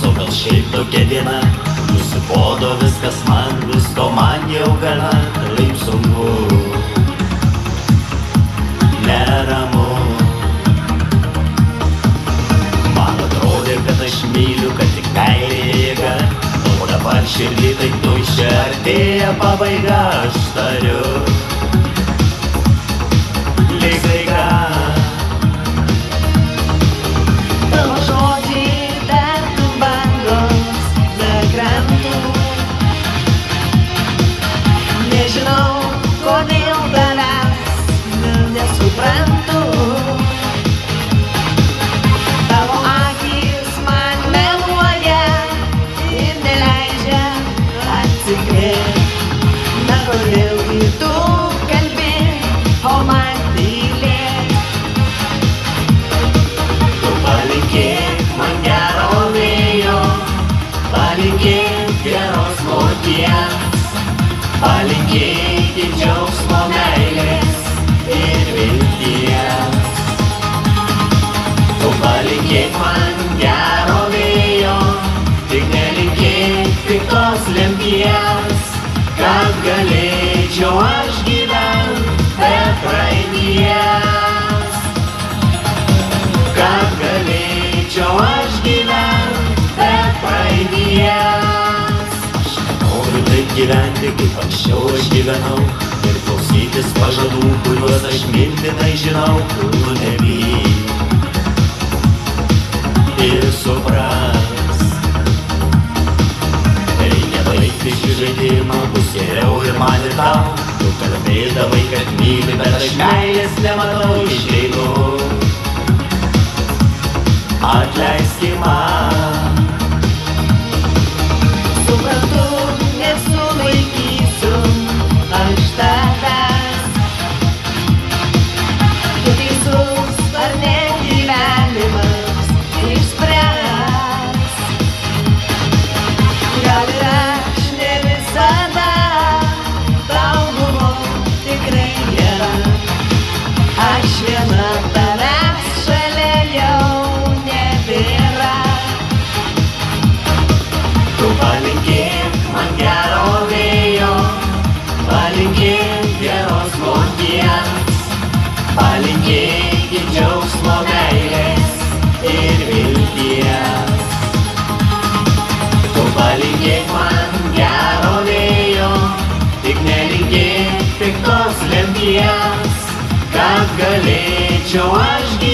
o gal šiaip tokia diena, nusibodo viskas man, visko man jau gana, taip sunku, neramu. Man atrodė, kad aš myliu, kad tik meilė jėga, o dabar širdį tai tuščia, artėja pabaiga, aš tariu. Lyg sveika. Tavo žodžiai tartum bangos be krantų. Nežinau, kodėl tavęs nesuprantu. Tavo akys man meluoja ir neleidžia atsikvėpti. Na kodėl gi tu kalbi, o man tylėt? Tu palinkėk man gero vėjo, palinkėk geros kloties, palinkėk džiaugsmo, meilės ir vilties. Tu palinkėk man gero vėjo, tik nelinkėk piktos lemties, kad galėčiau aš gyvent be praeities. Kad galėčiau aš gyvent be praeities. Aš nenoriu taip gyventi, kaip anksčiau aš gyvenau, ir klausytis pažadų, kuriuos aš mintinai žinau. Tu nebyk ir supras, reikia baigti šį žaidimą, bus geriau ir man ir tau. Tu kalbėdavai, kad myli, bet aš meilės nematau, išeinu. Atleiski man. Suprantu, nesulaikysiu aš tavęs. Tu teisus, ar ne gyvenimas išspręs. Gal ir aš ne visada tau buvau tikrai gera. Aš viena tavęs šalia jau nebėra. Tu palinkėk man gero vėjo, palinkėk geros kloties, palinkėk džiaugsmo, meilės ir vilties. Tu palinkėk man gero vėjo, tik nelinkėk piktos lemties, kad galėčiau aš gyventi